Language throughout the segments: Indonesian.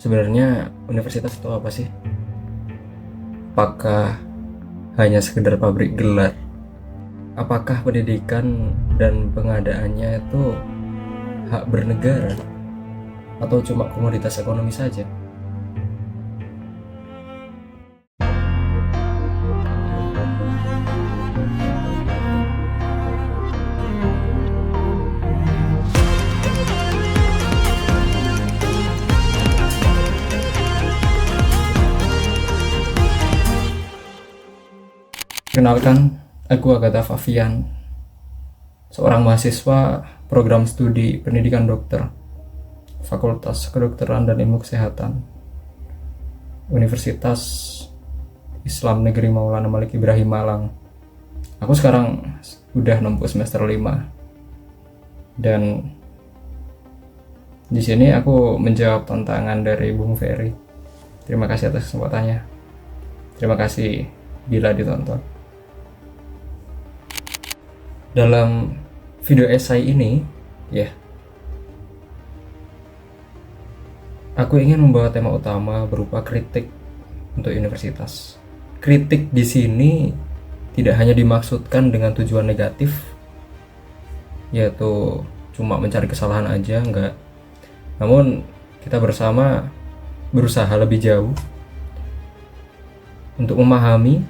Sebenarnya universitas itu apa sih? Apakah hanya sekedar pabrik gelar? Apakah pendidikan dan pengadaannya itu hak bernegara? Atau cuma komoditas ekonomi saja? Kenalkan, aku Agatha Favian, seorang mahasiswa program studi pendidikan dokter, Fakultas Kedokteran dan Ilmu Kesehatan, Universitas Islam Negeri Maulana Malik Ibrahim Malang. Aku sekarang udah nempuh semester 5 dan di sini aku menjawab tantangan dari Bung Ferry. Terima kasih atas kesempatannya. Terima kasih bila ditonton. Dalam video esai ini, aku ingin membawa tema utama berupa kritik untuk universitas. Kritik di sini tidak hanya dimaksudkan dengan tujuan negatif, yaitu cuma mencari kesalahan aja, enggak. Namun kita bersama berusaha lebih jauh untuk memahami,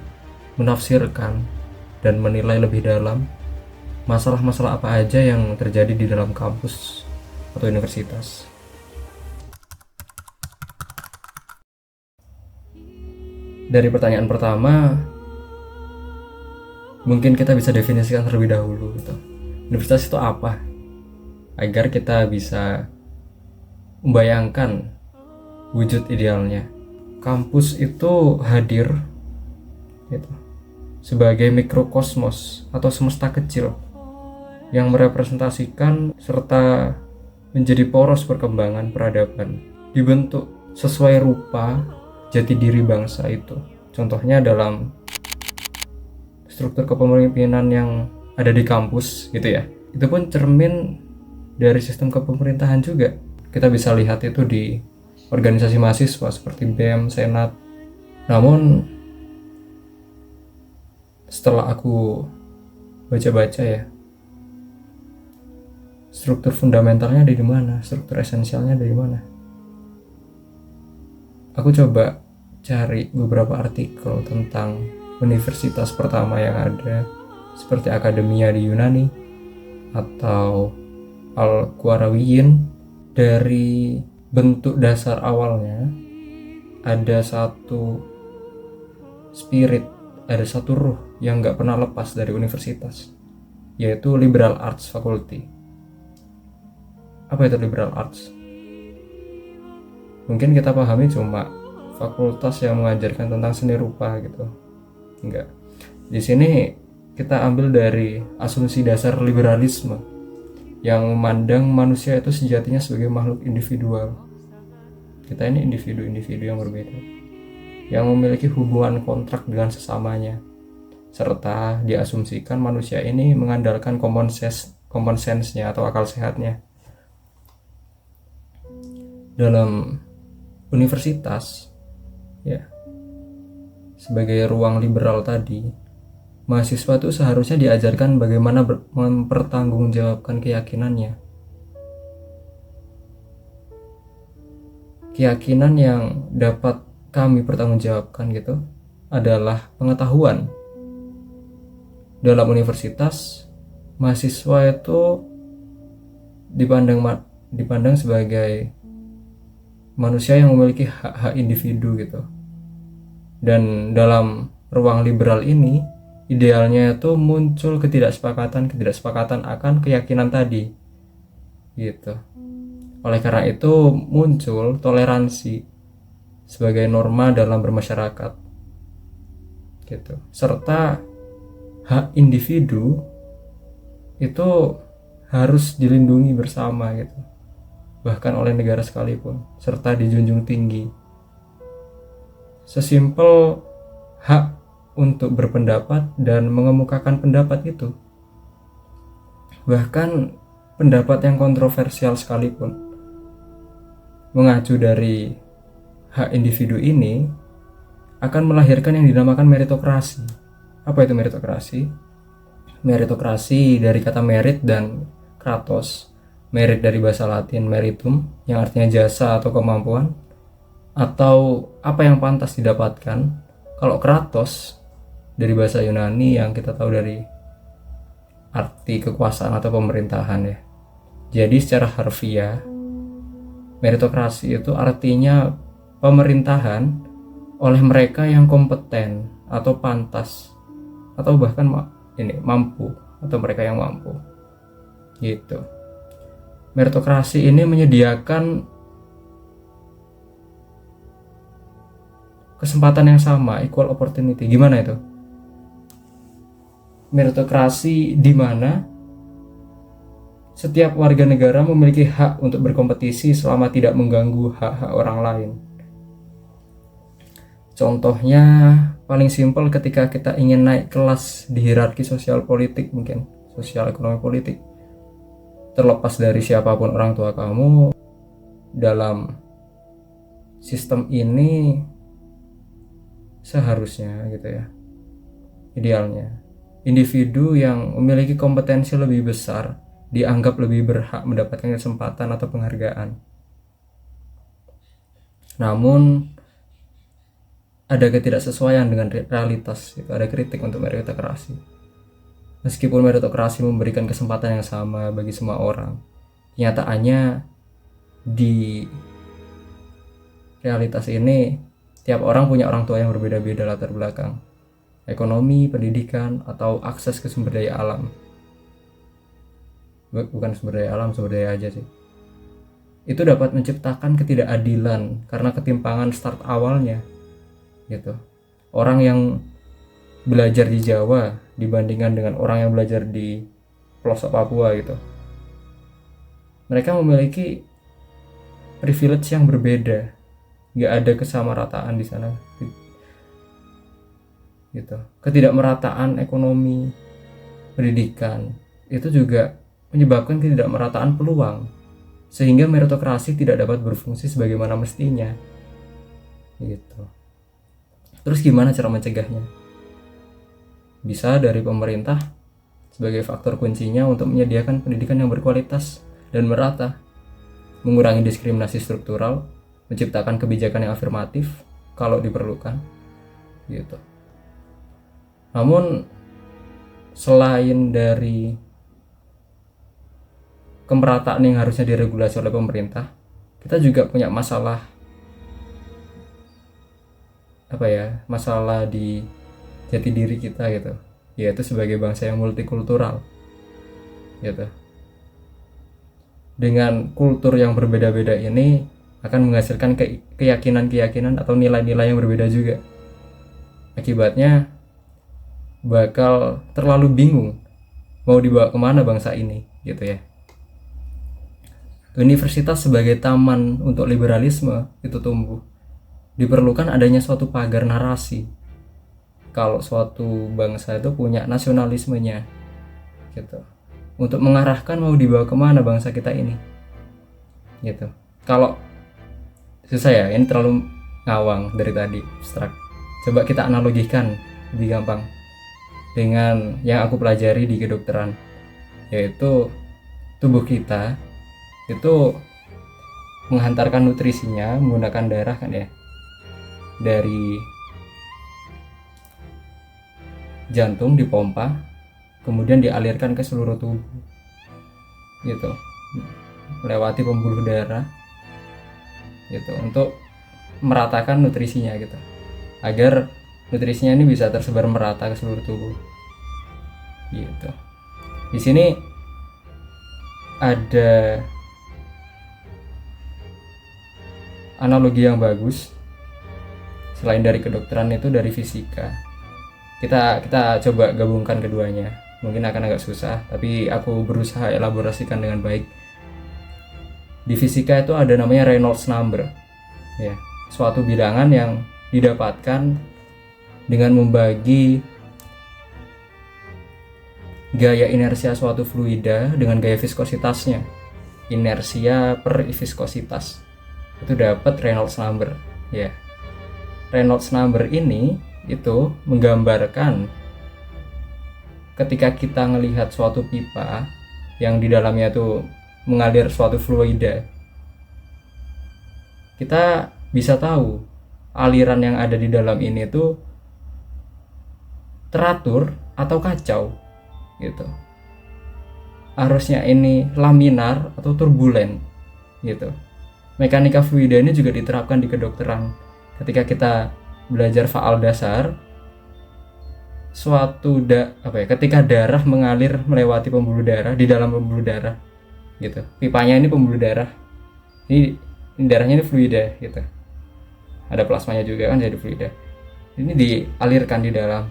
menafsirkan, dan menilai lebih dalam masalah-masalah apa aja yang terjadi di dalam kampus atau universitas. Dari pertanyaan pertama, mungkin kita bisa definisikan terlebih dahulu gitu. Universitas itu apa? Agar kita bisa membayangkan wujud idealnya. Kampus itu hadir gitu, sebagai mikrokosmos atau semesta kecil yang merepresentasikan serta menjadi poros perkembangan peradaban, dibentuk sesuai rupa jati diri bangsa itu. Contohnya dalam struktur kepemimpinan yang ada di kampus gitu ya. Itu pun cermin dari sistem kepemerintahan juga. Kita bisa lihat itu di organisasi mahasiswa seperti BEM, Senat. Namun setelah aku baca-baca ya, struktur fundamentalnya ada di mana, struktur esensialnya ada di mana. Aku coba cari beberapa artikel tentang universitas pertama yang ada, seperti Akademia di Yunani atau Al-Qarawiyyin. Dari bentuk dasar awalnya ada satu spirit, ada satu ruh yang gak pernah lepas dari universitas, yaitu liberal arts faculty. Apa itu liberal arts? Mungkin kita pahami cuma fakultas yang mengajarkan tentang seni rupa gitu. Enggak. Di sini kita ambil dari asumsi dasar liberalisme yang memandang manusia itu sejatinya sebagai makhluk individual. Kita ini individu-individu yang berbeda, yang memiliki hubungan kontrak dengan sesamanya, serta diasumsikan manusia ini mengandalkan common sense-nya atau akal sehatnya. Dalam universitas ya, sebagai ruang liberal tadi, mahasiswa itu seharusnya diajarkan bagaimana mempertanggungjawabkan keyakinannya. Keyakinan yang dapat kami pertanggungjawabkan gitu adalah pengetahuan. Dalam universitas, mahasiswa itu dipandang sebagai manusia yang memiliki hak-hak individu gitu. Dan dalam ruang liberal ini, idealnya itu muncul ketidaksepakatan akan keyakinan tadi gitu. Oleh karena itu muncul toleransi sebagai norma dalam bermasyarakat gitu, serta hak individu itu harus dilindungi bersama gitu, bahkan oleh negara sekalipun, serta dijunjung tinggi. Sesimpel hak untuk berpendapat dan mengemukakan pendapat itu, bahkan pendapat yang kontroversial sekalipun, mengacu dari hak individu ini akan melahirkan yang dinamakan meritokrasi. Apa itu meritokrasi? Meritokrasi dari kata merit dan kratos. Merit dari bahasa Latin meritum, yang artinya jasa atau kemampuan, atau apa yang pantas didapatkan. Kalau kratos dari bahasa Yunani yang kita tahu dari arti kekuasaan atau pemerintahan ya. Jadi secara harfiah meritokrasi itu artinya pemerintahan oleh mereka yang kompeten atau pantas atau bahkan mampu, atau mereka yang mampu gitu. Meritokrasi ini menyediakan kesempatan yang sama, equal opportunity. Gimana itu? Meritokrasi di mana setiap warga negara memiliki hak untuk berkompetisi selama tidak mengganggu hak-hak orang lain. Contohnya paling simpel ketika kita ingin naik kelas di hierarki sosial politik, mungkin sosial ekonomi politik. Terlepas dari siapapun orang tua kamu, dalam sistem ini seharusnya gitu ya, idealnya individu yang memiliki kompetensi lebih besar dianggap lebih berhak mendapatkan kesempatan atau penghargaan. Namun ada ketidaksesuaian dengan realitas, itu ada kritik untuk meritokrasi. Meskipun meritokrasi memberikan kesempatan yang sama bagi semua orang, kenyataannya di realitas ini tiap orang punya orang tua yang berbeda-beda latar belakang, ekonomi, pendidikan, atau akses ke sumber daya alam. Bukan sumber daya alam, sumber daya aja sih. Itu dapat menciptakan ketidakadilan karena ketimpangan start awalnya gitu. Orang yang belajar di Jawa dibandingkan dengan orang yang belajar di pelosok Papua gitu, mereka memiliki privilege yang berbeda, nggak ada kesamarataan di sana gitu. Ketidakmerataan ekonomi, pendidikan itu juga menyebabkan ketidakmerataan peluang, sehingga meritokrasi tidak dapat berfungsi sebagaimana mestinya gitu. Terus gimana cara mencegahnya? Bisa dari pemerintah sebagai faktor kuncinya untuk menyediakan pendidikan yang berkualitas dan merata, mengurangi diskriminasi struktural, menciptakan kebijakan yang afirmatif kalau diperlukan gitu. Namun selain dari kemerataan yang harusnya diregulasi oleh pemerintah, kita juga punya masalah masalah di jati diri kita gitu, yaitu sebagai bangsa yang multikultural gitu. Dengan kultur yang berbeda-beda ini akan menghasilkan keyakinan-keyakinan atau nilai-nilai yang berbeda juga. Akibatnya bakal terlalu bingung mau dibawa kemana bangsa ini gitu ya. Universitas sebagai taman untuk liberalisme itu tumbuh. Diperlukan adanya suatu pagar narasi kalau suatu bangsa itu punya nasionalismenya gitu, untuk mengarahkan mau dibawa kemana bangsa kita ini gitu. Kalau susah ya, ini terlalu ngawang dari tadi, abstrak. Coba kita analogikan lebih gampang dengan yang aku pelajari di kedokteran, yaitu tubuh kita itu menghantarkan nutrisinya menggunakan darah kan ya, dari jantung dipompa, kemudian dialirkan ke seluruh tubuh gitu, melewati pembuluh darah gitu, untuk meratakan nutrisinya gitu, agar nutrisinya ini bisa tersebar merata ke seluruh tubuh gitu. Di sini ada analogi yang bagus selain dari kedokteran, itu dari fisika. Kita coba gabungkan keduanya, mungkin akan agak susah, tapi aku berusaha elaborasikan dengan baik. Di fisika itu ada namanya Reynolds number ya, suatu bilangan yang didapatkan dengan membagi gaya inersia suatu fluida dengan gaya viskositasnya. Inersia per viskositas itu dapat Reynolds number ya. Reynolds number ini itu menggambarkan ketika kita melihat suatu pipa yang di dalamnya itu mengalir suatu fluida, kita bisa tahu aliran yang ada di dalam ini itu teratur atau kacau gitu. Arusnya ini laminar atau turbulen gitu. Mekanika fluida ini juga diterapkan di kedokteran. Ketika kita belajar faal dasar, ketika darah mengalir melewati pembuluh darah, di dalam pembuluh darah gitu. Pipanya ini pembuluh darah. Ini darahnya ini fluida gitu. Ada plasmanya juga kan, jadi fluida. Ini dialirkan di dalam.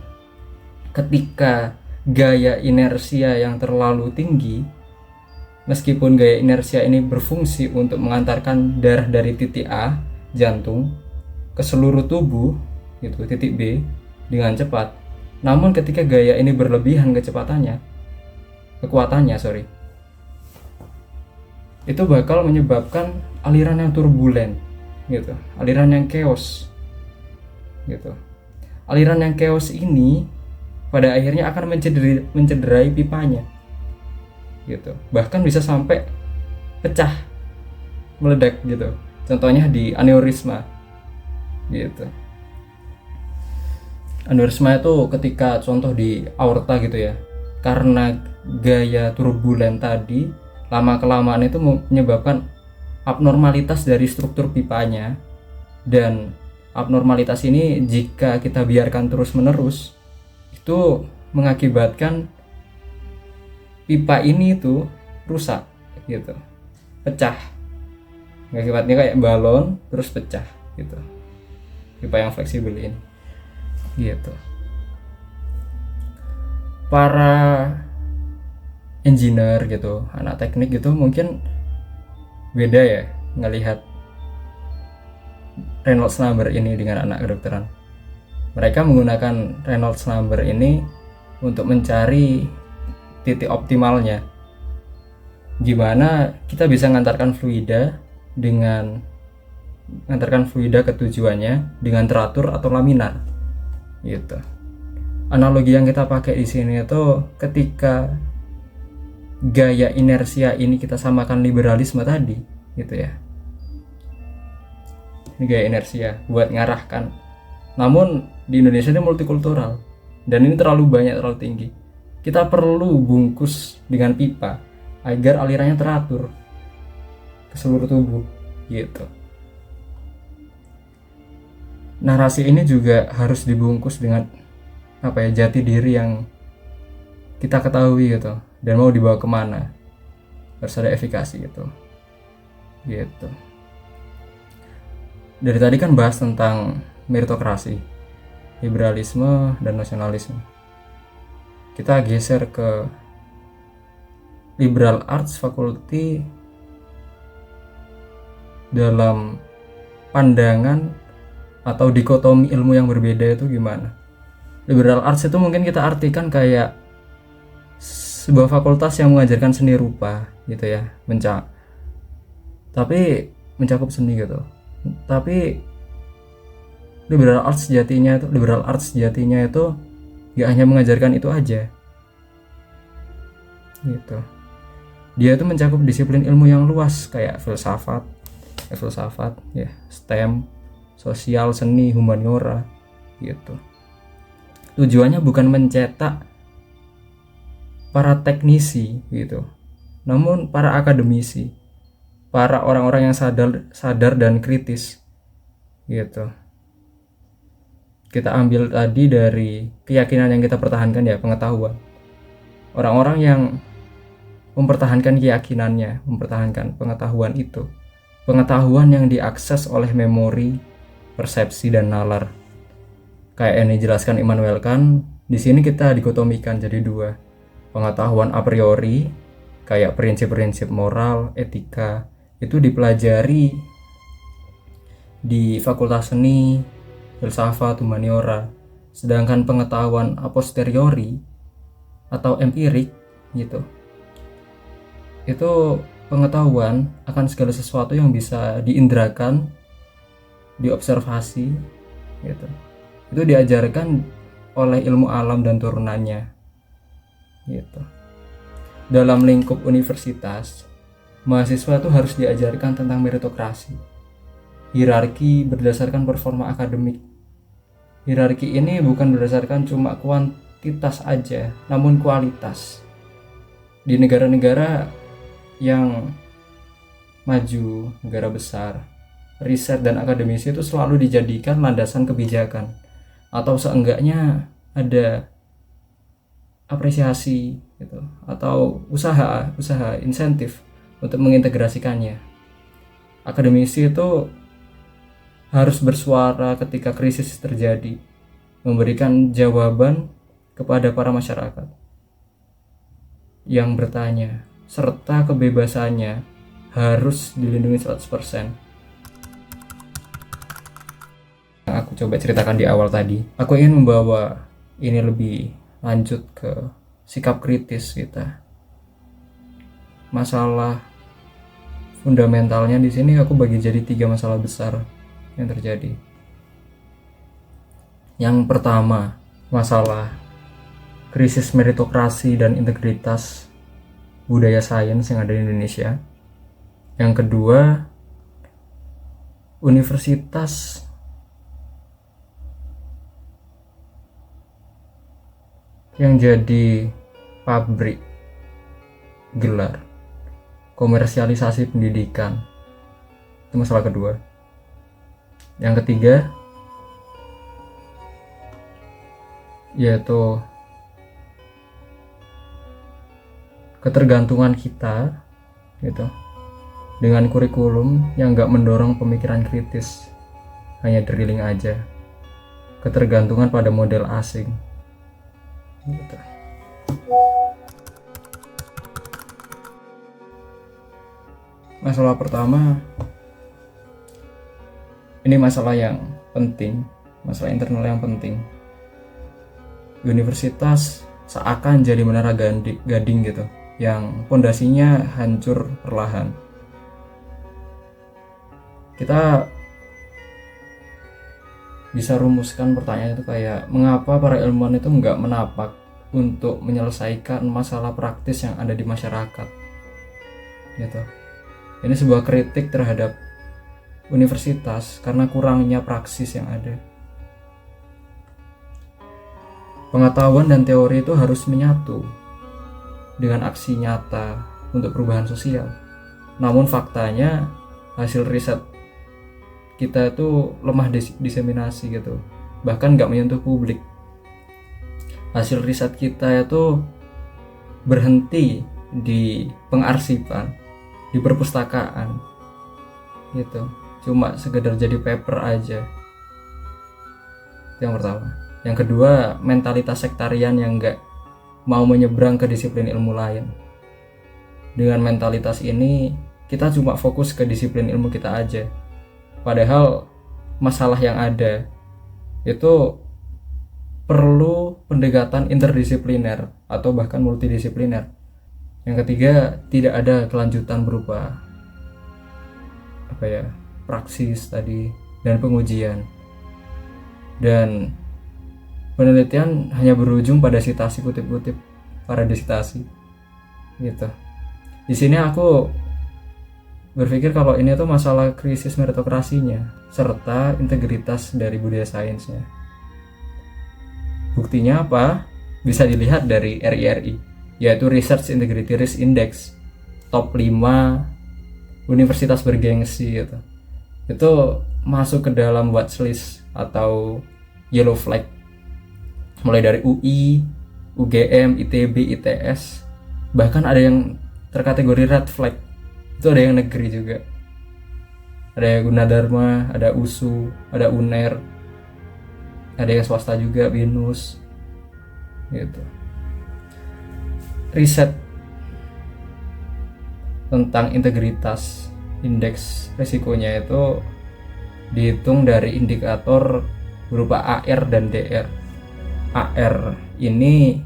Ketika gaya inersia yang terlalu tinggi, meskipun gaya inersia ini berfungsi untuk mengantarkan darah dari titik A, jantung, ke seluruh tubuh gitu, titik B dengan cepat. Namun ketika gaya ini berlebihan kekuatannya, itu bakal menyebabkan aliran yang turbulen gitu, aliran yang chaos gitu. Aliran yang chaos ini pada akhirnya akan mencederai pipanya gitu, bahkan bisa sampai pecah, meledak gitu. Contohnya di aneurisma gitu. Aneurisma itu ketika contoh di aorta gitu ya, karena gaya turbulen tadi lama kelamaan itu menyebabkan abnormalitas dari struktur pipanya, dan abnormalitas ini jika kita biarkan terus menerus itu mengakibatkan pipa ini itu rusak gitu, pecah. Akibatnya kayak balon terus pecah gitu, pipa yang fleksibel ini gitu. Para engineer gitu, anak teknik gitu mungkin beda ya ngelihat Reynolds number ini dengan anak kedokteran. Mereka menggunakan Reynolds number ini untuk mencari titik optimalnya, gimana kita bisa mengantarkan fluida ke tujuannya dengan teratur atau laminar gitu. Analogi yang kita pakai di sini itu ketika gaya inersia ini kita samakan liberalisme tadi gitu ya. Ini gaya inersia buat ngarahkan. Namun di Indonesia ini multikultural dan ini terlalu tinggi. Kita perlu bungkus dengan pipa agar alirannya teratur ke seluruh tubuh gitu. Narasi ini juga harus dibungkus dengan jati diri yang kita ketahui gitu, dan mau dibawa kemana, harus ada efikasi gitu. Dari tadi kan bahas tentang meritokrasi, liberalisme dan nasionalisme. Kita geser ke liberal arts faculty dalam pandangan atau dikotomi ilmu yang berbeda itu gimana. Liberal arts itu mungkin kita artikan kayak sebuah fakultas yang mengajarkan seni rupa gitu ya, tapi mencakup seni gitu. Tapi liberal arts sejatinya itu gak hanya mengajarkan itu aja gitu. Dia itu mencakup disiplin ilmu yang luas kayak filsafat ya, STEM, sosial, seni, humaniora gitu. Tujuannya bukan mencetak para teknisi gitu, namun para akademisi, para orang-orang yang sadar dan kritis gitu. Kita ambil tadi dari keyakinan yang kita pertahankan ya, pengetahuan. Orang-orang yang mempertahankan keyakinannya, mempertahankan pengetahuan itu. Pengetahuan yang diakses oleh memori, persepsi, dan nalar. Kayak yang dijelaskan Immanuel Kant, di sini kita dikotomikan jadi dua. Pengetahuan a priori, kayak prinsip-prinsip moral, etika, itu dipelajari di fakultas seni, filsafat, humaniora. Sedangkan pengetahuan a posteriori atau empirik gitu, itu pengetahuan akan segala sesuatu yang bisa diindrakan diobservasi gitu. Itu diajarkan oleh ilmu alam dan turunannya gitu. Dalam lingkup universitas, mahasiswa tuh harus diajarkan tentang meritokrasi, hierarki berdasarkan performa akademik. Hierarki ini bukan berdasarkan cuma kuantitas aja, namun kualitas. Di negara-negara yang maju, negara besar, riset dan akademisi itu selalu dijadikan landasan kebijakan, atau seenggaknya ada apresiasi gitu, atau usaha insentif untuk mengintegrasikannya. Akademisi itu harus bersuara ketika krisis terjadi, memberikan jawaban kepada para masyarakat yang bertanya, serta kebebasannya harus dilindungi 100%. Aku coba ceritakan di awal tadi, aku ingin membawa ini lebih lanjut ke sikap kritis kita. Masalah fundamentalnya di sini aku bagi jadi 3 masalah besar yang terjadi. Yang pertama, masalah krisis meritokrasi dan integritas budaya sains yang ada di Indonesia. Yang kedua, universitas yang jadi pabrik gelar, komersialisasi pendidikan. Itu masalah kedua. Yang ketiga, yaitu ketergantungan kita gitu dengan kurikulum yang nggak mendorong pemikiran kritis, hanya drilling aja, ketergantungan pada model asing gitu. Masalah pertama, ini masalah yang penting, masalah internal yang penting. Universitas seakan jadi menara gading gitu, yang pondasinya hancur perlahan. Kita bisa rumuskan pertanyaan itu kayak, mengapa para ilmuwan itu nggak menapak untuk menyelesaikan masalah praktis yang ada di masyarakat gitu. Ini sebuah kritik terhadap universitas karena kurangnya praksis yang ada. Pengetahuan dan teori itu harus menyatu dengan aksi nyata untuk perubahan sosial. Namun faktanya hasil riset kita itu lemah diseminasi gitu, bahkan nggak menyentuh publik. Hasil riset kita itu berhenti di pengarsipan, di perpustakaan gitu, cuma sekedar jadi paper aja. Itu yang pertama. Yang kedua, mentalitas sektarian yang nggak mau menyeberang ke disiplin ilmu lain. Dengan mentalitas ini kita cuma fokus ke disiplin ilmu kita aja, padahal masalah yang ada itu perlu pendekatan interdisipliner atau bahkan multidisipliner. Yang ketiga, tidak ada kelanjutan berupa praksis tadi dan pengujian, dan penelitian hanya berujung pada sitasi kutip-kutip para disitasi gitu. Di sini aku berpikir kalau ini tuh masalah krisis meritokrasinya serta integritas dari budaya sainsnya. Buktinya apa? Bisa dilihat dari RIRI, yaitu Research Integrity Risk Index, top 5 universitas bergengsi gitu. Itu masuk ke dalam watchlist atau yellow flag, mulai dari UI, UGM, ITB, ITS, bahkan ada yang terkategori red flag. Itu ada yang negeri juga, ada Gunadarma, ada USU, ada UNER, ada yang swasta juga, BINUS gitu. Riset tentang integritas indeks risikonya itu dihitung dari indikator berupa AR dan DR. AR ini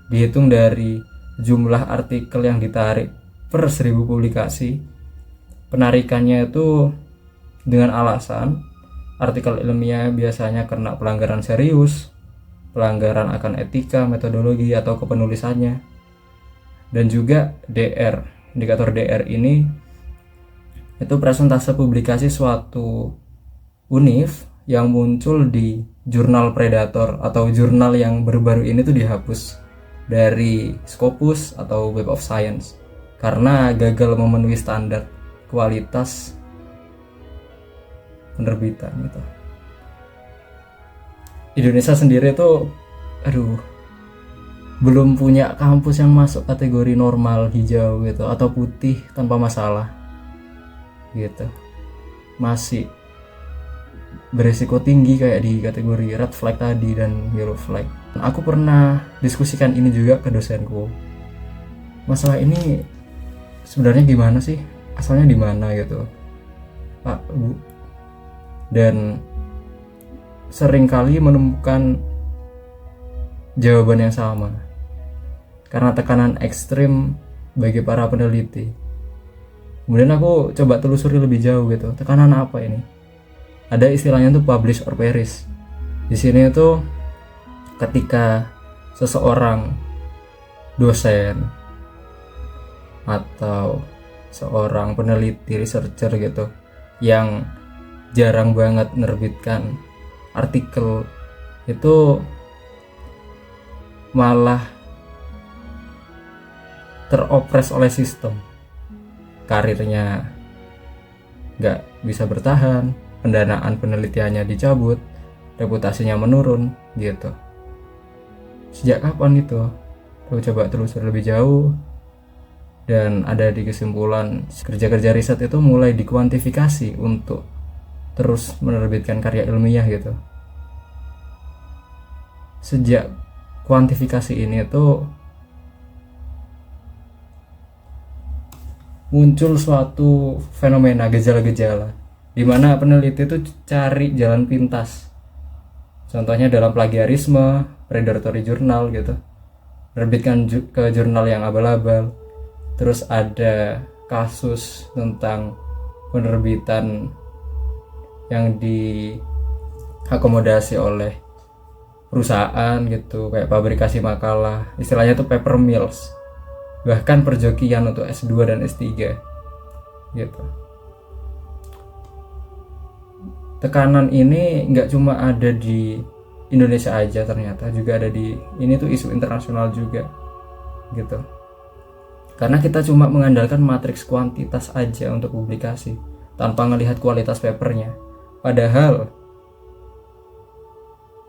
dihitung dari jumlah artikel yang ditarik per 1000 publikasi. Penarikannya itu dengan alasan artikel ilmiah biasanya kena pelanggaran serius, pelanggaran akan etika, metodologi, atau kepenulisannya. Dan juga DR, indikator DR ini itu presentase publikasi suatu univ yang muncul di jurnal predator atau jurnal yang baru-baru ini tuh dihapus dari Scopus atau Web of Science karena gagal memenuhi standar kualitas penerbitan gitu. Indonesia sendiri tuh belum punya kampus yang masuk kategori normal hijau gitu atau putih tanpa masalah gitu. Masih beresiko tinggi kayak di kategori red flag tadi dan yellow flag. Aku pernah diskusikan ini juga ke dosenku. Masalah ini sebenarnya gimana sih? Asalnya di mana gitu, Pak, Bu? Dan seringkali menemukan jawaban yang sama karena tekanan ekstrim bagi para peneliti. Kemudian aku coba telusuri lebih jauh gitu, tekanan apa ini? Ada istilahnya tuh publish or perish. Di sini tuh ketika seseorang dosen atau seorang peneliti researcher gitu yang jarang banget menerbitkan artikel itu malah teropres oleh sistem, karirnya nggak bisa bertahan, pendanaan penelitiannya dicabut, reputasinya menurun gitu. Sejak kapan itu? Aku coba telusur lebih jauh dan ada di kesimpulan kerja-kerja riset itu mulai dikuantifikasi untuk terus menerbitkan karya ilmiah gitu. Sejak kuantifikasi ini tuh muncul suatu fenomena gejala-gejala di mana peneliti itu cari jalan pintas. Contohnya dalam plagiarisme, predatory jurnal gitu, menerbitkan ke jurnal yang abal-abal. Terus ada kasus tentang penerbitan yang diakomodasi oleh perusahaan gitu, kayak pabrikasi makalah, istilahnya tuh paper mills, bahkan perjokian untuk S2 dan S3 gitu. Tekanan ini nggak cuma ada di Indonesia aja, ternyata juga ada di ini tuh isu internasional juga gitu, karena kita cuma mengandalkan matriks kuantitas aja untuk publikasi tanpa melihat kualitas papernya. Padahal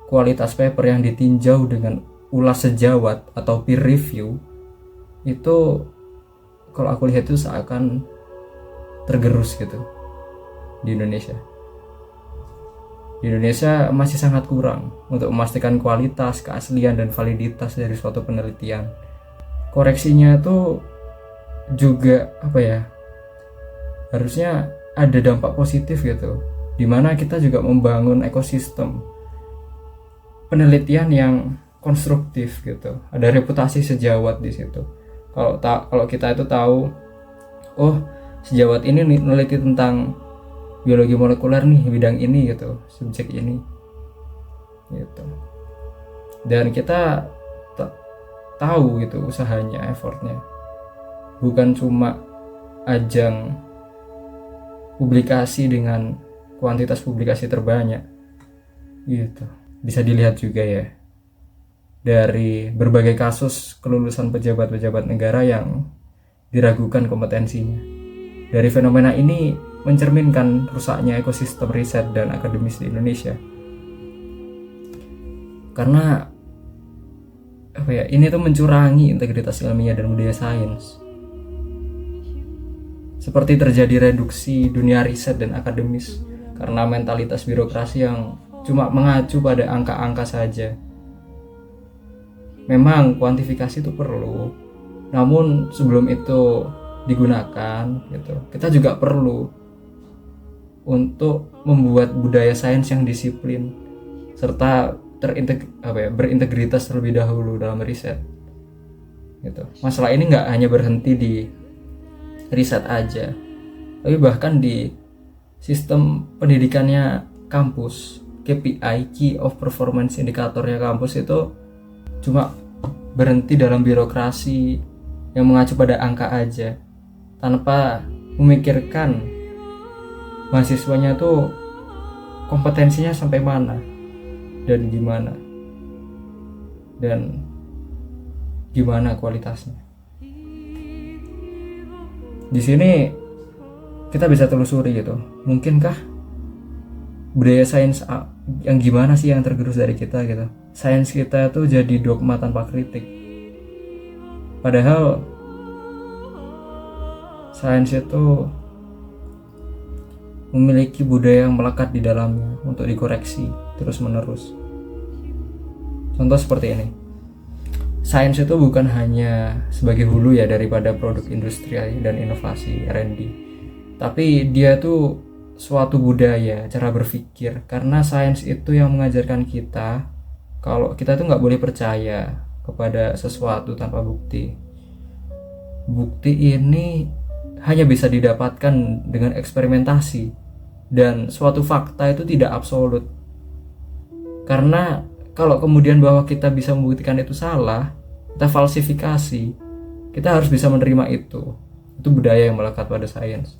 kualitas paper yang ditinjau dengan ulas sejawat atau peer review itu kalau aku lihat itu seakan tergerus gitu di Indonesia. Di Indonesia masih sangat kurang untuk memastikan kualitas, keaslian, dan validitas dari suatu penelitian. Koreksinya itu juga harusnya ada dampak positif gitu, dimana kita juga membangun ekosistem penelitian yang konstruktif gitu, ada reputasi sejawat di situ. Kalau kita itu tahu, oh sejawat ini meneliti tentang biologi molekuler nih, bidang ini gitu, subjek ini gitu, dan kita tahu gitu usahanya, effortnya, bukan cuma ajang publikasi dengan kuantitas publikasi terbanyak gitu. Bisa dilihat juga ya dari berbagai kasus kelulusan pejabat-pejabat negara yang diragukan kompetensinya. Dari fenomena ini mencerminkan rusaknya ekosistem riset dan akademis di Indonesia. Karena ini tuh mencurangi integritas ilmiah dan budaya sains. Seperti terjadi reduksi dunia riset dan akademis karena mentalitas birokrasi yang cuma mengacu pada angka-angka saja. Memang kuantifikasi itu perlu, namun sebelum itu digunakan gitu, kita juga perlu untuk membuat budaya sains yang disiplin serta berintegritas terlebih dahulu dalam riset gitu. Masalah ini nggak hanya berhenti di riset aja, tapi bahkan di sistem pendidikannya kampus, KPI, Key of Performance indikatornya kampus itu cuma berhenti dalam birokrasi yang mengacu pada angka aja, tanpa memikirkan mahasiswanya tuh kompetensinya sampai mana dan gimana kualitasnya. Di sini kita bisa telusuri gitu, mungkinkah budaya sains yang gimana sih yang tergerus dari kita gitu. Sains kita tuh jadi dogma tanpa kritik, padahal sains itu memiliki budaya yang melekat di dalamnya untuk dikoreksi terus menerus. Contoh seperti ini, sains itu bukan hanya sebagai hulu ya daripada produk industri dan inovasi R&D, tapi dia tuh suatu budaya, cara berpikir, karena sains itu yang mengajarkan kita kalau kita tuh nggak boleh percaya kepada sesuatu tanpa bukti. Bukti ini hanya bisa didapatkan dengan eksperimentasi, dan suatu fakta itu tidak absolut, karena kalau kemudian bahwa kita bisa membuktikan itu salah, kita falsifikasi, kita harus bisa menerima itu budaya yang melekat pada sains.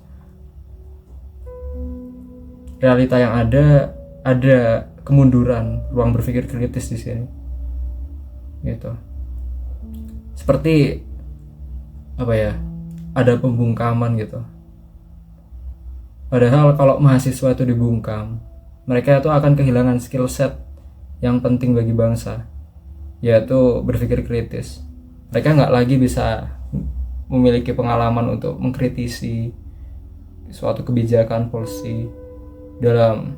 Realita yang ada kemunduran ruang berpikir kritis di sini gitu. Seperti apa ya, ada pembungkaman gitu. Padahal kalau mahasiswa itu dibungkam, mereka itu akan kehilangan skill set yang penting bagi bangsa, yaitu berpikir kritis. Mereka nggak lagi bisa memiliki pengalaman untuk mengkritisi suatu kebijakan policy, dalam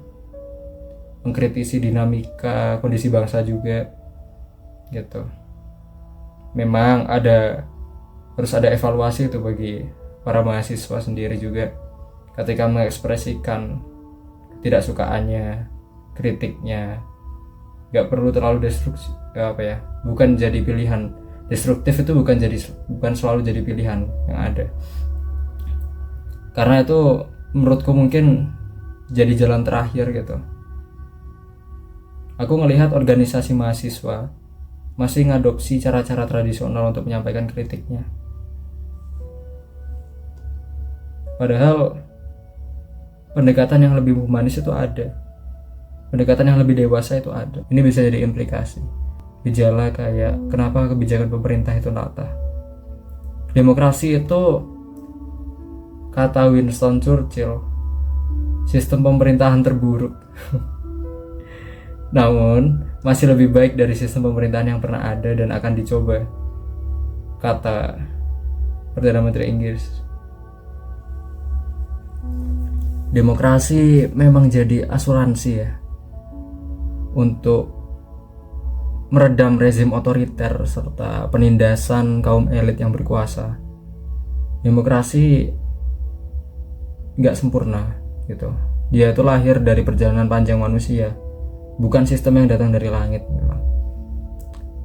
mengkritisi dinamika kondisi bangsa juga gitu. Memang harus ada evaluasi itu bagi para mahasiswa sendiri juga ketika mengekspresikan ketidaksukaannya, kritiknya. Gak perlu terlalu destruktif, bukan jadi pilihan. Destruktif itu bukan selalu jadi pilihan yang ada, karena itu menurutku mungkin jadi jalan terakhir gitu. Aku ngelihat organisasi mahasiswa masih ngadopsi cara-cara tradisional untuk menyampaikan kritiknya, padahal pendekatan yang lebih humanis itu ada, pendekatan yang lebih dewasa itu ada. Ini bisa jadi implikasi, gejala kayak kenapa kebijakan pemerintah itu latah. Demokrasi itu, kata Winston Churchill, sistem pemerintahan terburuk. Namun masih lebih baik dari sistem pemerintahan yang pernah ada dan akan dicoba, kata Perdana Menteri Inggris. Demokrasi memang jadi asuransi ya untuk meredam rezim otoriter serta penindasan kaum elit yang berkuasa. Demokrasi nggak sempurna gitu. Dia itu lahir dari perjalanan panjang manusia, bukan sistem yang datang dari langit.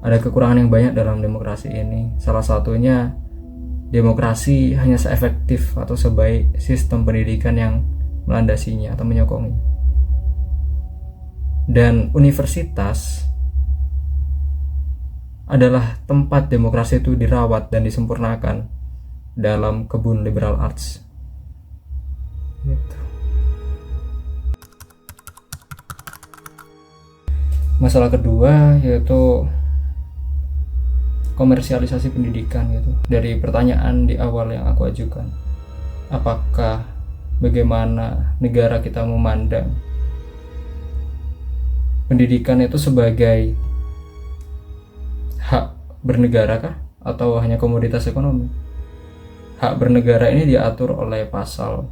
Ada kekurangan yang banyak dalam demokrasi ini. Salah satunya, demokrasi hanya seefektif atau sebaik sistem pendidikan yang melandasinya atau menyokongnya. Dan universitas adalah tempat demokrasi itu dirawat dan disempurnakan dalam kebun liberal arts gitu. Masalah kedua yaitu komersialisasi pendidikan gitu. Dari pertanyaan di awal yang aku ajukan, apakah bagaimana negara kita memandang pendidikan itu sebagai hak bernegara kah atau hanya komoditas ekonomi? Hak bernegara ini diatur oleh pasal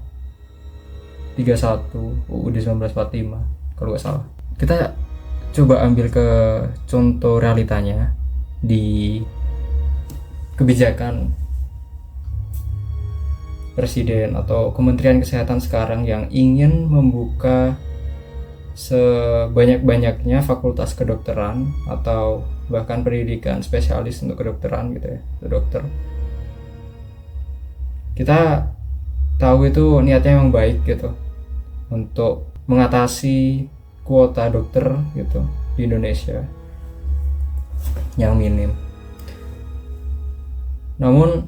31 UUD 1945 kalau nggak salah. Kita coba ambil ke contoh realitanya di kebijakan presiden atau Kementerian Kesehatan sekarang yang ingin membuka sebanyak-banyaknya fakultas kedokteran atau bahkan pendidikan spesialis untuk kedokteran gitu ya, dokter. Kita tahu itu niatnya memang baik gitu, untuk mengatasi kuota dokter gitu di Indonesia yang minim. Namun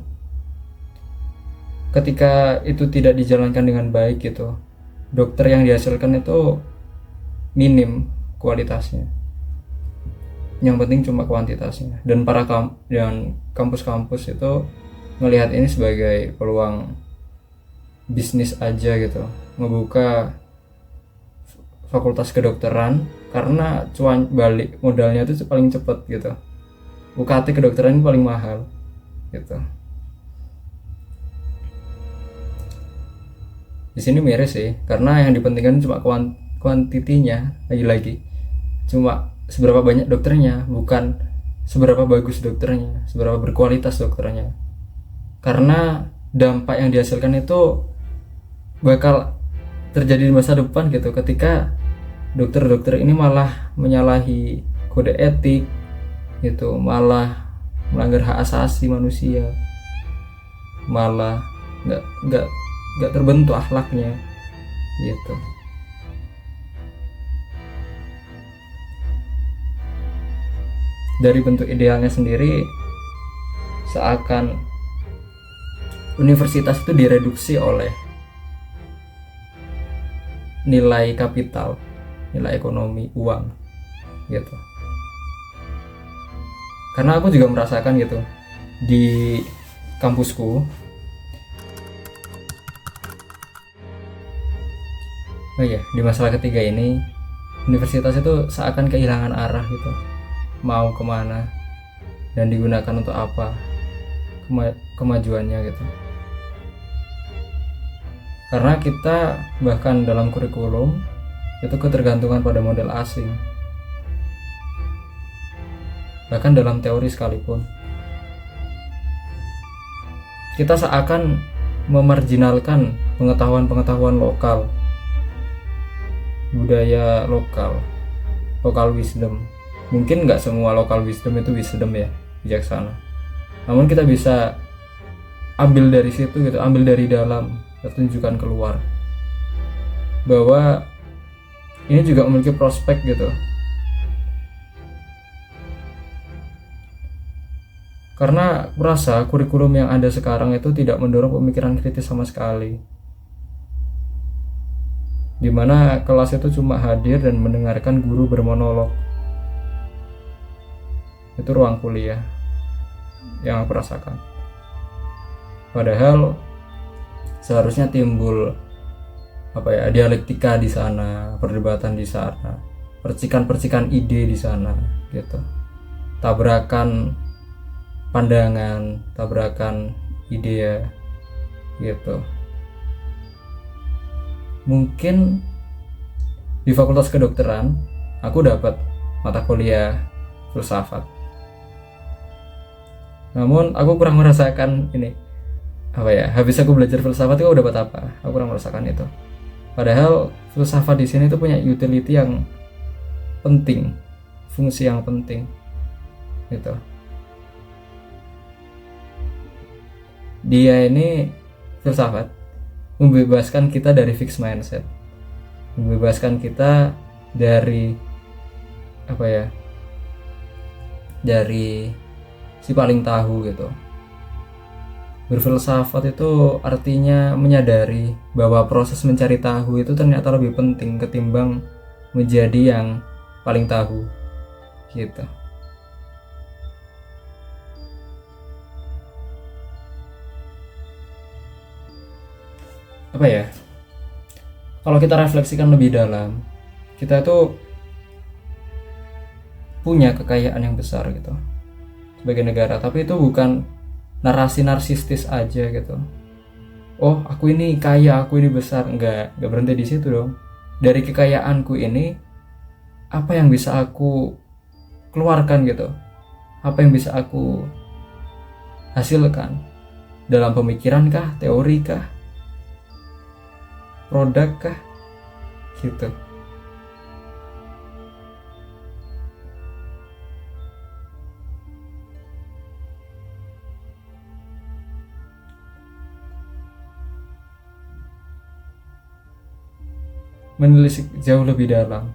ketika itu tidak dijalankan dengan baik gitu, dokter yang dihasilkan itu minim kualitasnya, yang penting cuma kuantitasnya. Dan dan kampus-kampus itu melihat ini sebagai peluang bisnis aja gitu, ngebuka fakultas kedokteran karena cuan balik modalnya itu paling cepet gitu. UKT kedokteran ini paling mahal gitu. Di sini miris sih, karena yang dipentingkan cuma kuantitinya, lagi-lagi cuma seberapa banyak dokternya, bukan seberapa bagus dokternya, seberapa berkualitas dokternya. Karena dampak yang dihasilkan itu bakal terjadi di masa depan gitu, ketika dokter-dokter ini malah menyalahi kode etik gitu, malah melanggar hak asasi manusia, malah nggak terbentuk akhlaknya gitu. Dari bentuk idealnya sendiri, seakan universitas itu direduksi oleh nilai kapital, nilai ekonomi, uang gitu. Karena aku juga merasakan gitu di kampusku. Oh iya, di masalah ketiga ini, universitas itu seakan kehilangan arah gitu, mau kemana dan digunakan untuk apa kemajuannya gitu. Karena kita bahkan dalam kurikulum itu ketergantungan pada model asing, bahkan dalam teori sekalipun kita seakan memarginalkan pengetahuan-pengetahuan lokal, budaya lokal, local wisdom. Mungkin nggak semua local wisdom itu wisdom ya, bijaksana, namun kita bisa ambil dari situ gitu, ambil dari dalam, tunjukkan keluar bahwa ini juga memiliki prospek gitu. Karena merasa kurikulum yang ada sekarang itu tidak mendorong pemikiran kritis sama sekali, dimana kelas itu cuma hadir dan mendengarkan guru bermonolog. Itu ruang kuliah yang aku rasakan. Padahal seharusnya timbul dialektika di sana, perdebatan di sana, percikan-percikan ide di sana gitu, tabrakan pandangan, tabrakan ide gitu. Mungkin di fakultas kedokteran aku dapat mata kuliah filsafat, namun aku kurang merasakan ini habis aku belajar filsafat itu aku dapat apa, aku kurang merasakan itu. Padahal filsafat di sini tuh punya utility yang penting, fungsi yang penting gitu. Dia ini filsafat membebaskan kita dari fixed mindset, membebaskan kita dari dari si paling tahu gitu. Berfilsafat itu artinya menyadari bahwa proses mencari tahu itu ternyata lebih penting ketimbang menjadi yang paling tahu gitu. Kalau kita refleksikan lebih dalam, kita tuh punya kekayaan yang besar gitu sebagai negara, tapi itu bukan narasi narsistis aja gitu. Oh, aku ini kaya, aku ini besar. Enggak berhenti di situ dong. Dari kekayaanku ini, apa yang bisa aku keluarkan gitu? Apa yang bisa aku hasilkan? Dalam pemikiran kah, teori kah, produk kah, gitu. menelisik jauh lebih dalam,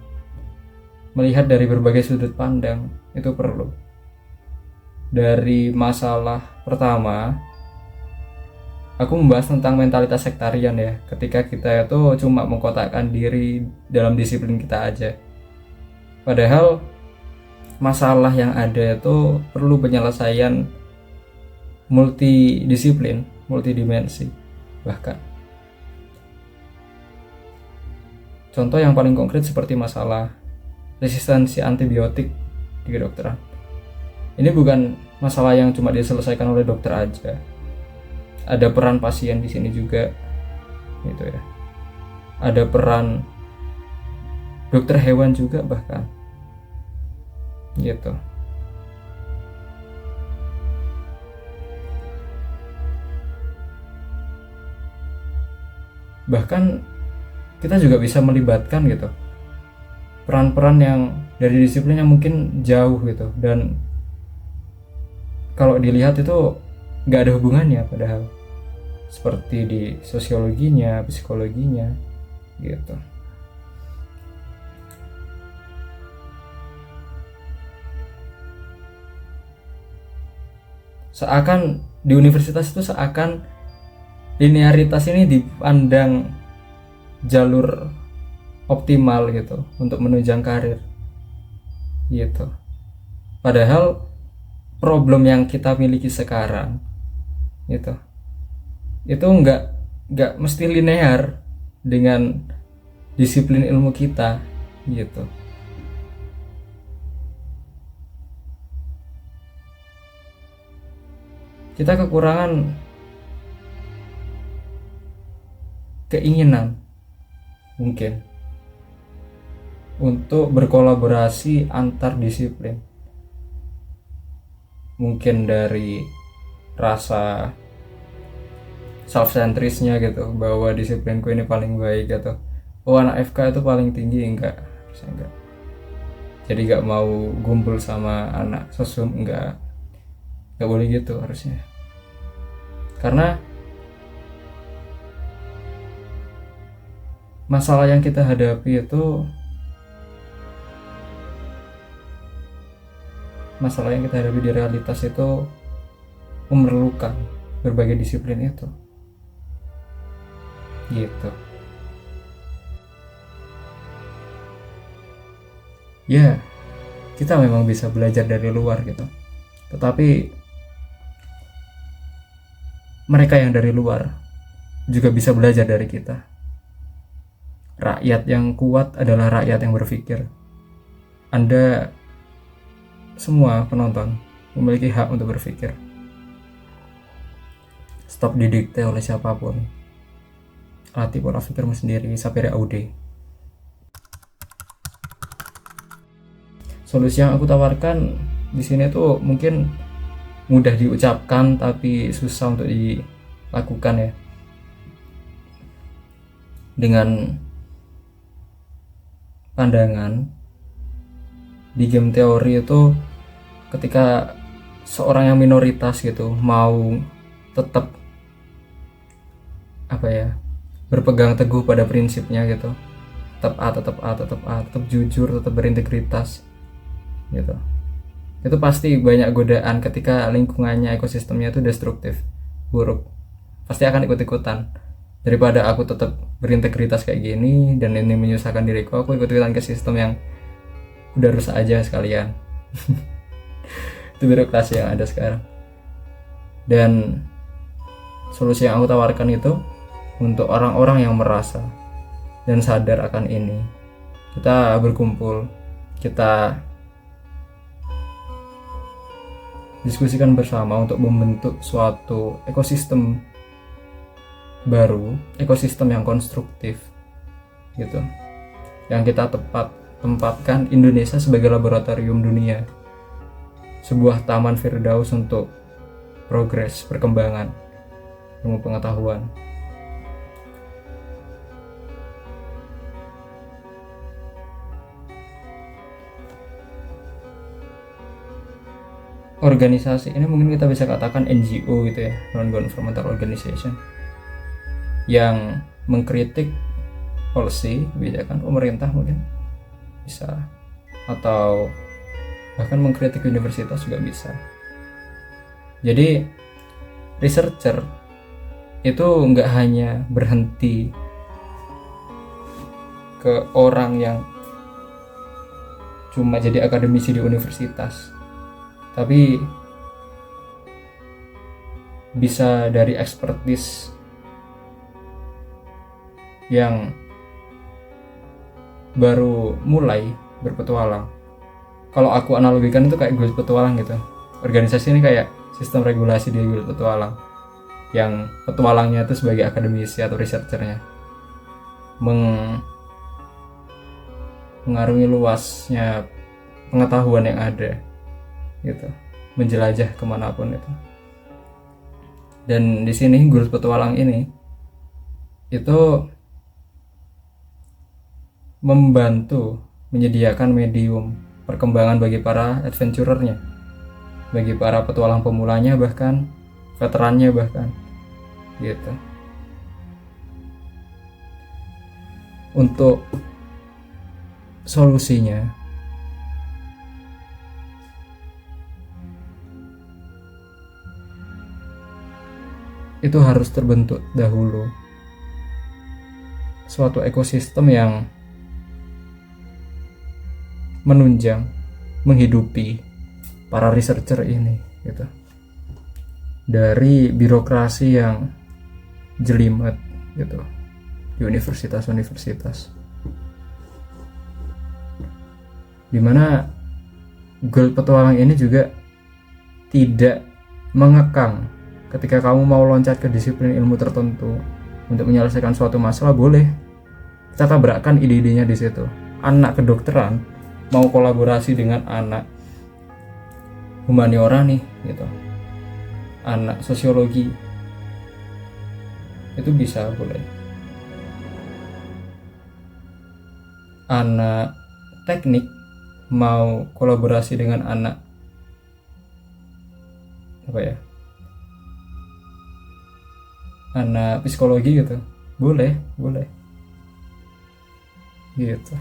melihat dari berbagai sudut pandang, itu perlu. Dari masalah pertama, aku membahas tentang mentalitas sektarian ya, ketika kita itu cuma mengkotakkan diri dalam disiplin kita aja. Padahal masalah yang ada itu perlu penyelesaian multidisiplin, multidimensi bahkan. Contoh yang paling konkret seperti masalah resistensi antibiotik di kedokteran. Ini bukan masalah yang cuma diselesaikan oleh dokter aja. Ada peran pasien di sini juga, gitu ya. Ada peran dokter hewan juga bahkan, gitu. Bahkan kita juga bisa melibatkan gitu peran-peran yang dari disiplin yang mungkin jauh gitu, dan kalau dilihat itu nggak ada hubungannya padahal, seperti di sosiologinya, psikologinya gitu. Seakan di universitas itu seakan linearitas ini dipandang jalur optimal gitu untuk menunjang karir gitu. Padahal problem yang kita miliki sekarang itu nggak mesti linear dengan disiplin ilmu kita gitu. Kita kekurangan keinginan mungkin untuk berkolaborasi antar disiplin. Mungkin dari rasa self-centrisnya gitu, bahwa disiplinku ini paling baik gitu. Oh, anak FK itu paling tinggi, enggak. Jadi enggak mau gumpul sama anak sosum, enggak boleh gitu harusnya. Karena masalah yang kita hadapi itu, masalah yang kita hadapi di realitas itu memerlukan berbagai disiplin itu gitu. Ya, kita memang bisa belajar dari luar gitu, tetapi mereka yang dari luar juga bisa belajar dari kita. Rakyat yang kuat adalah rakyat yang berpikir. Anda semua penonton memiliki hak untuk berpikir. Stop didikte oleh siapapun. Latih pola pikirmu sendiri. Sapere aude. Solusi yang aku tawarkan di sini tuh mungkin mudah diucapkan tapi susah untuk dilakukan ya. Dengan pandangan di game teori itu, ketika seorang yang minoritas gitu mau tetap berpegang teguh pada prinsipnya gitu, tetap jujur, tetap berintegritas gitu, itu pasti banyak godaan ketika lingkungannya, ekosistemnya itu destruktif, buruk, pasti akan ikut-ikutan. Daripada aku tetap berintegritas kayak gini dan ini menyusahkan diriku, aku ikut-ikutan ke sistem yang udah rusak aja sekalian. Itu birokrasi yang ada sekarang. Dan solusi yang aku tawarkan itu untuk orang-orang yang merasa dan sadar akan ini. Kita berkumpul, kita diskusikan bersama untuk membentuk suatu ekosistem baru, ekosistem yang konstruktif gitu, yang kita tempatkan Indonesia sebagai laboratorium dunia, sebuah taman Firdaus untuk progres, perkembangan ilmu pengetahuan. Organisasi ini mungkin kita bisa katakan NGO gitu ya, non governmental organization, yang mengkritik policy, kebijakan pemerintah mungkin bisa, atau bahkan mengkritik universitas juga bisa. Jadi researcher itu nggak hanya berhenti ke orang yang cuma jadi akademisi di universitas, tapi bisa dari expertise yang baru mulai berpetualang. Kalau aku analogikan itu kayak guild petualang gitu. Organisasi ini kayak sistem regulasi di guild petualang, yang petualangnya itu sebagai akademisi atau researchernya mengarungi luasnya pengetahuan yang ada gitu, menjelajah kemanapun itu. Dan di sini guild petualang ini itu membantu menyediakan medium perkembangan bagi para adventurernya, bagi para petualang pemulanya, bahkan veterannya bahkan gitu. Untuk solusinya itu harus terbentuk dahulu suatu ekosistem yang menunjang, menghidupi para researcher ini gitu. Dari birokrasi yang jelimet gitu di universitas-universitas, dimana guild petualang ini juga tidak mengekang. Ketika kamu mau loncat ke disiplin ilmu tertentu untuk menyelesaikan suatu masalah, boleh kita tabrakkan ide-idenya di situ. Anak kedokteran mau kolaborasi dengan anak humaniora nih gitu, anak sosiologi, itu bisa, boleh. Anak teknik mau kolaborasi dengan anak anak psikologi gitu, boleh gitu.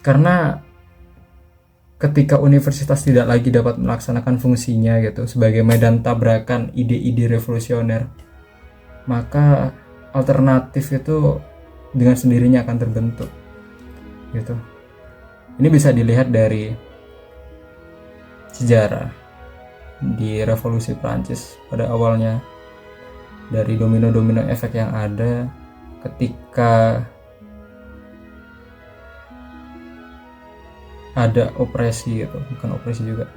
Karena ketika universitas tidak lagi dapat melaksanakan fungsinya gitu sebagai medan tabrakan ide-ide revolusioner, maka alternatif itu dengan sendirinya akan terbentuk gitu. Ini bisa dilihat dari sejarah di revolusi Prancis pada awalnya, dari domino-domino efek yang ada ketika ada opresi gitu, bukan opresi juga,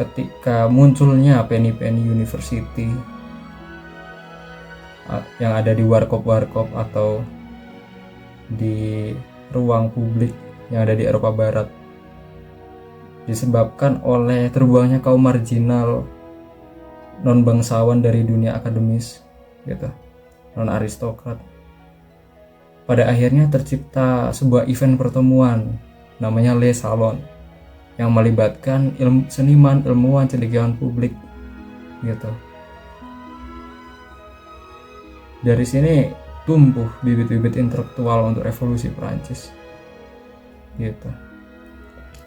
ketika munculnya penny university yang ada di warkop atau di ruang publik yang ada di Eropa Barat, disebabkan oleh terbuangnya kaum marginal non bangsawan dari dunia akademis gitu, non aristokrat. Pada akhirnya tercipta sebuah event pertemuan namanya Les Salon yang melibatkan seniman, ilmuwan, cendekiawan publik gitu. Dari sini tumbuh bibit-bibit intelektual untuk revolusi Prancis gitu.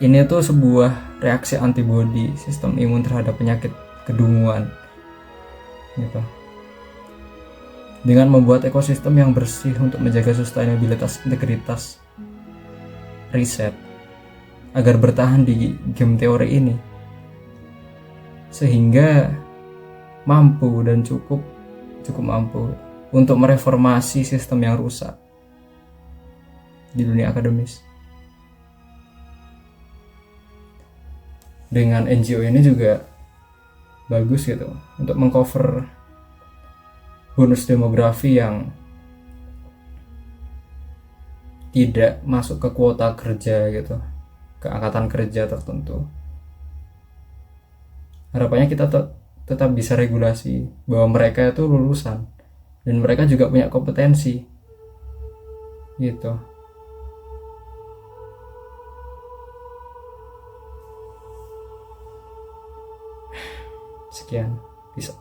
Ini tuh sebuah reaksi antibodi sistem imun terhadap penyakit kedunguan gitu, dengan membuat ekosistem yang bersih untuk menjaga sustainabilitas, integritas riset agar bertahan di game teori ini, sehingga mampu dan cukup mampu untuk mereformasi sistem yang rusak di dunia akademis. Dengan NGO ini juga bagus gitu untuk mengcover bonus demografi yang tidak masuk ke kuota kerja gitu, ke angkatan kerja tertentu. Harapannya kita tetap bisa regulasi bahwa mereka itu lulusan dan mereka juga punya kompetensi gitu. Sekian, bisa.